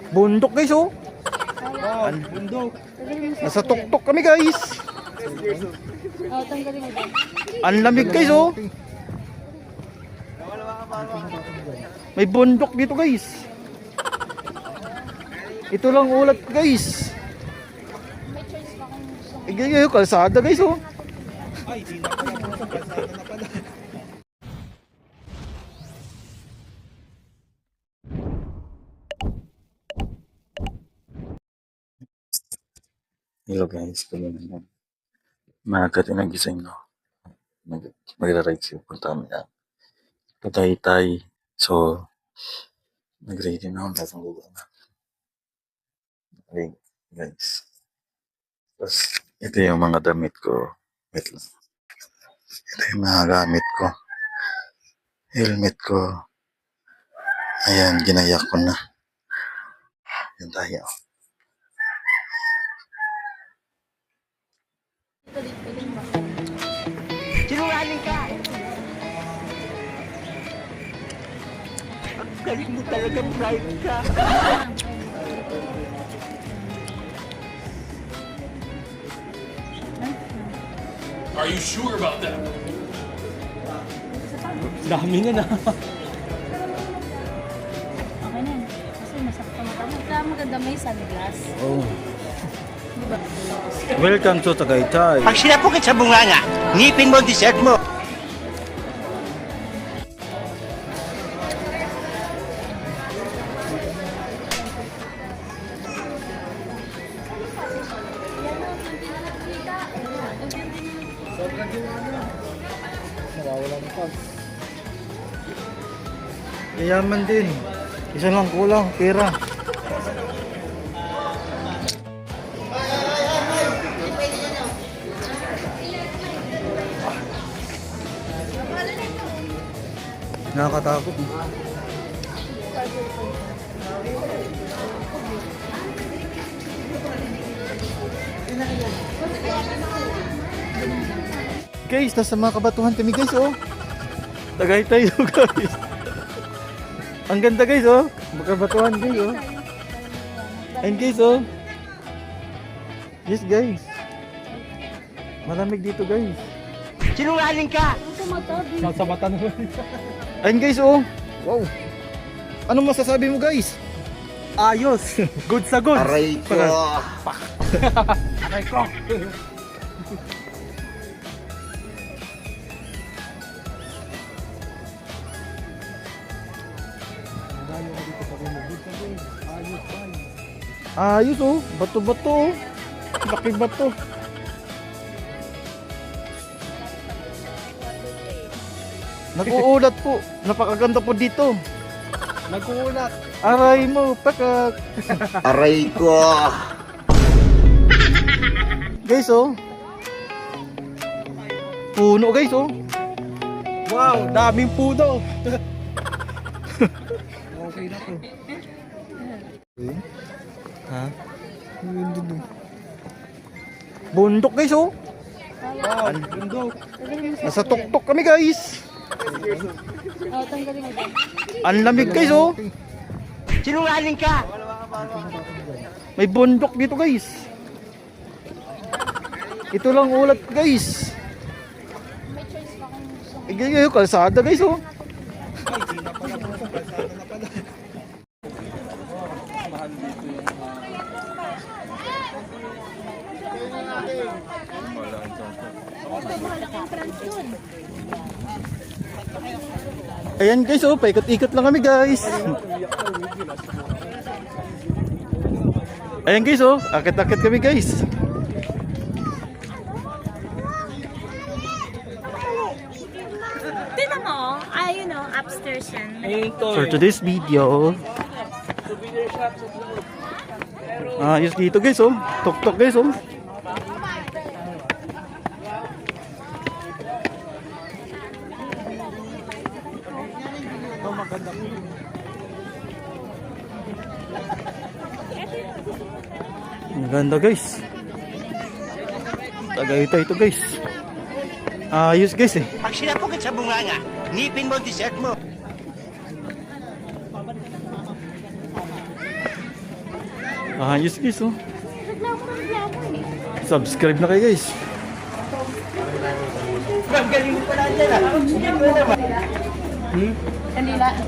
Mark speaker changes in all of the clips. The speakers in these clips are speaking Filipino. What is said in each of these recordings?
Speaker 1: Bundok guys oh.
Speaker 2: Bundok.
Speaker 1: Nasa tuktok kami guys.
Speaker 3: Oh, tanggalin mo dyan.
Speaker 1: Ang lamig guys oh. May bundok dito guys. Ito lang ulat guys.
Speaker 3: May choice pa kung gusto mo.
Speaker 1: Yung kalsada guys oh.
Speaker 2: Ay, di na pala. Kalsada na pala.
Speaker 4: Hello guys, kami naman. Maaga din nagising no. Magra-ride siya punta kami na Tagaytay. So, nag-ready na ako datang lugar na. Okay, guys. Tapos, ito yung mga damit ko. Wait lang. Ito yung mga gamit ko. Helmet ko. Ayan, ginayak ko na. Yan tayo.
Speaker 5: Sinungaling ka! Ang galing mo talaga, pride ka!
Speaker 6: Are you sure about that?
Speaker 2: Dami na.
Speaker 3: Okay na yun. Kasi masakta mata mo. Kaya maganda may sunglass.
Speaker 1: Oh. Welcome to Tagaytay.
Speaker 5: Pag sinapukit sa bunganga, ngipin mo ang dessert mo!
Speaker 1: Yayaman din. Isa lang kulang, pera. Nakakatakot. Guys, nasa mga kabatuhan kami guys oh. Tagaytay oh guys. Ang ganda guys oh. Makabatuhan guys oh. And guys oh. Yes guys. Malamig dito guys.
Speaker 5: Sinungaling ka!
Speaker 2: Nasa mata naman.
Speaker 1: Ayun guys oh. Wow. Anong masasabi mo guys?
Speaker 2: Ayos. Good sa good.
Speaker 5: Aray ko!
Speaker 2: Aray ko.
Speaker 1: Ayos oh. Bato-bato oh. Laki bato. Nag-uulat po. Napakaganda po dito.
Speaker 2: Nagkuulat.
Speaker 1: Aray mo, pakak.
Speaker 5: Aray ko!
Speaker 1: Guys oh. Puno guys oh.
Speaker 2: Wow, daming puno. Okay na to.
Speaker 1: Ha? Bundok guys oh.
Speaker 2: Wow, bundok.
Speaker 1: Nasa tuktok kami guys.
Speaker 3: Oh, tanggalin mo dyan.
Speaker 1: Ang lamig guys oh.
Speaker 5: Sinungaling ka!
Speaker 1: May bundok dito guys. Ito lang ulat guys.
Speaker 3: May choice pa kung gusto mo.
Speaker 1: Yung kalsada guys oh.
Speaker 2: Ay, di na pala. Kalsada na pala.
Speaker 1: Ayan guys oh, paikot-ikot lang kami guys. Ayan guys oh, akit-akit kami guys.
Speaker 7: Tignan mo, upstairs yan.
Speaker 1: For today's video, ayos dito guys oh, tuktok guys oh. Ang ganda guys. Tagaytay ito guys. Ayos guys eh.
Speaker 5: Pag sinapukit sa bunganga, ngipin mo ang dessert mo!
Speaker 1: Ayos guys oh.
Speaker 3: Reklamo na reklamo eh.
Speaker 1: Subscribe na kayo guys.
Speaker 5: Galing mo pala dyan ah. Hindi mo naman.
Speaker 3: Kanila.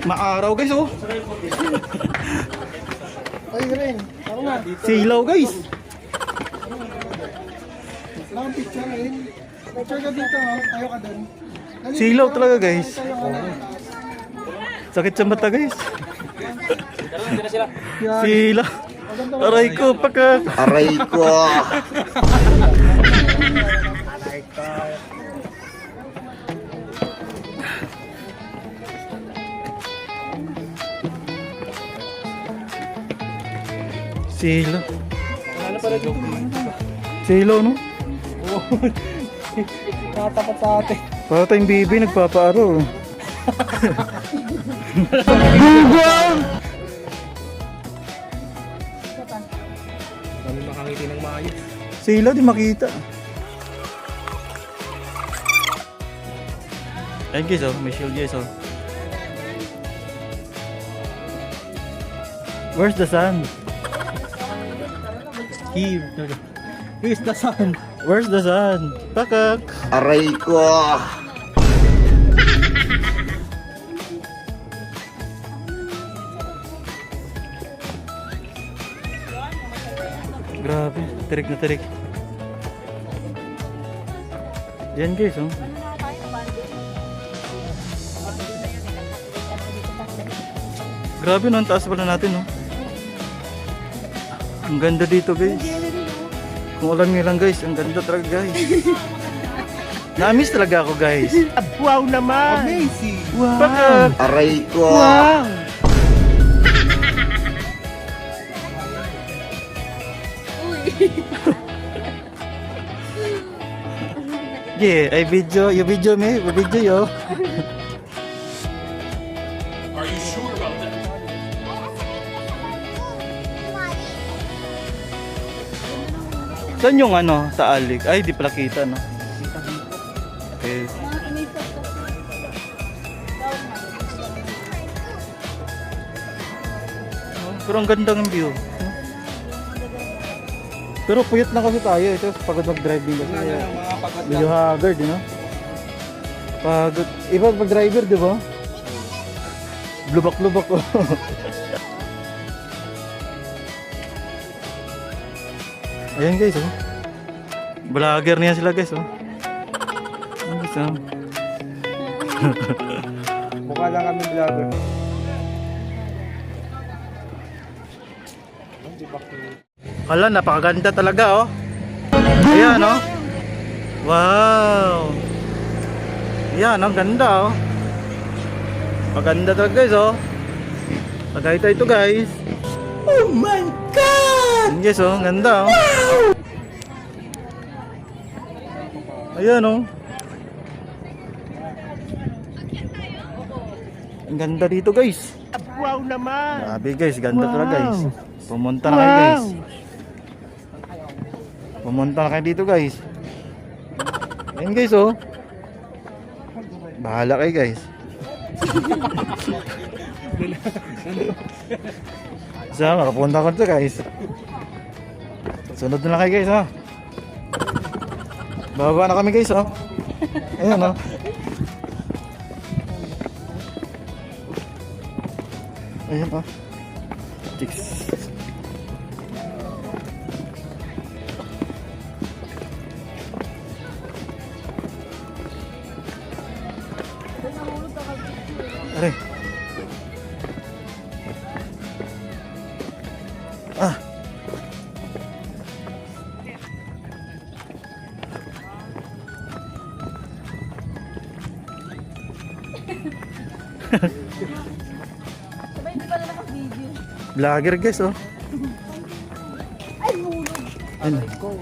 Speaker 1: Maaraw guys oh.
Speaker 2: Ay, rin. Ako nga.
Speaker 1: Silaw guys.
Speaker 2: Lang picture rin. Picture ka dito, ha? Tayo ka doon.
Speaker 1: Silaw talaga guys. Sakit sa mata guys. Silaw. Aray ko pagka.
Speaker 5: Aray ko.
Speaker 1: Silaw. Silaw no?
Speaker 2: Natapat sa atin.
Speaker 1: Para tayong bibi nagpapaaro.
Speaker 2: Kami makangiti ng maayos.
Speaker 1: Silaw di makita. Ayun guys oh, may shield guys oh. Where's the sun?
Speaker 2: Here. Here's the sun.
Speaker 1: Where's the sun? Pakak.
Speaker 5: Aray ko.
Speaker 1: Grabe, tirik na tirik. Yan guys oh. Grabe no, ang taas pala natin no. Ang ganda dito guys. Kung alam niyo lang guys, ang ganda talaga guys. Na-miss talaga ako guys.
Speaker 5: Wow naman.
Speaker 2: Amazing.
Speaker 1: Pakak.
Speaker 5: Aray ko.
Speaker 1: Yeah, I video, you video me, you video yo.
Speaker 6: Are you sure about that?
Speaker 1: Saan yung ano, sa alik? Ay, di pala kita no. Okay. Oh, pero ang ganda ng view. Pero puyat na kasi tayo. Ito, pagod mag-driving kasi.
Speaker 2: Mga pagod
Speaker 1: Medyo haggard, you know? Pagod. Iba pag-driver, di ba? Lubak-lubak ko. Ayan guys, oh. Vlogger niya sila guys, oh. Ayan guys, oh.
Speaker 2: Mukha lang kami vlogger.
Speaker 1: Hala, napakaganda talaga, oh. Ayan, oh. Wow. Ayan, ang ganda, oh. Maganda talaga guys, oh. Tagay ito guys. Oh my God! Ayan guys, oh. Ang ganda, oh. Wow! Ayan, oh. Ang ganda dito guys.
Speaker 5: Wow naman.
Speaker 1: Grabe guys, ganda talaga guys. Pumunta na kayo guys. Pumunta na kayo dito guys. Ayan guys, oh. Bahala kayo guys. So, makapunta ko dito guys. Sunod na lang kayo guys, oh. Bababa na kami guys, oh. Ayan, oh. Ayan, oh. Chicks. Aray. Ah.
Speaker 3: Sabay hindi pala naka-video.
Speaker 1: Vlogger guys, oh.
Speaker 3: Ay, hulog.
Speaker 1: Ano?
Speaker 3: Magkano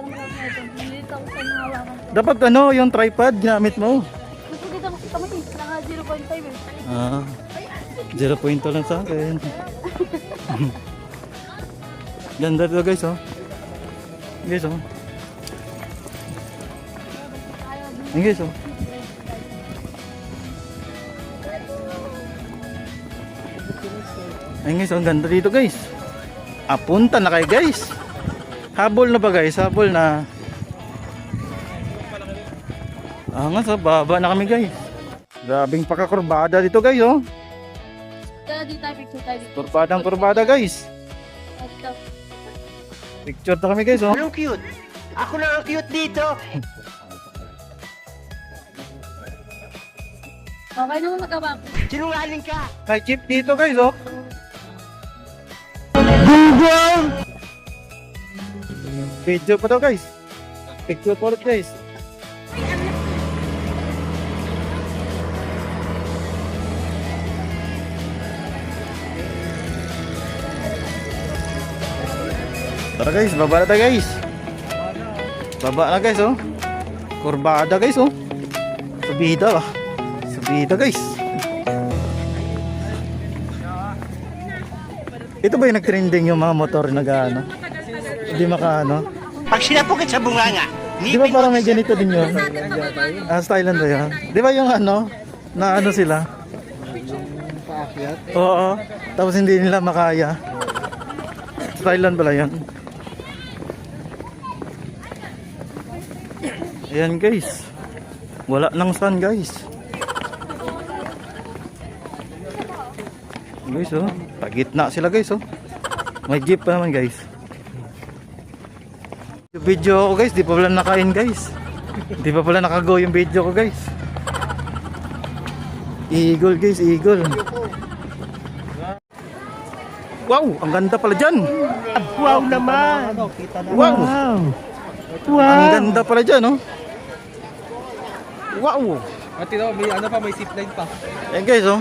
Speaker 3: mo lang ito? Nilito ako sa nahawakan ko.
Speaker 1: Dapat ano, yung tripod ginamit mo.
Speaker 3: Gusto dito kasi kami, naka 0.5 eh.
Speaker 1: Ah. 0.2 lang sa akin. Ganda dito guys, oh. Guys, oh. Ayun guys, oh. Ayun guys, ang ganda dito guys. Apunta na kayo guys. Habol na ba guys? Habol na. Nga sa baba na kami guys. Grabing pakakurbada dito guys, oh.
Speaker 3: Kaya dito tayo, picture tayo.
Speaker 1: Kurbadang kurbada guys.
Speaker 3: Ito.
Speaker 1: Picture na kami guys, oh.
Speaker 5: Anong cute? Ako lang ang cute dito.
Speaker 3: Okay naman magkabak.
Speaker 5: Sinungaling ka.
Speaker 1: May jeep dito guys, oh. Video pa to guys. Picture pa ulit guys. Tara guys, baba na tayo guys. Baba na guys, oh. Kurbada guys, oh. Subida ba? Subida guys. Ito ba yung nag-trending yung mga motor na gaano? Hindi makaano?
Speaker 5: Pag sinapukit sa bunganga,
Speaker 1: Di ba parang may ganito din yun? Ah, sa Thailand ba yun? Di ba yung ano? Na ano sila?
Speaker 2: Paakyat.
Speaker 1: Oo. Tapos hindi nila makaya. Sa Thailand pala yun. Ayan guys. Wala nang sun guys. Guys, oh. Pagitna sila guys, oh. May jeep pa naman guys. Yung video ko guys, di pa pala nakain guys. Di pa pala nakago yung video ko guys. Eagle guys, eagle. Wow, ang ganda pala dyan.
Speaker 5: wow naman.
Speaker 1: Wow,
Speaker 5: Wow.
Speaker 1: ang ganda pala dyan, oh. Wow.
Speaker 2: At ito, may ano pa, may zipline pa.
Speaker 1: Ayan guys, oh.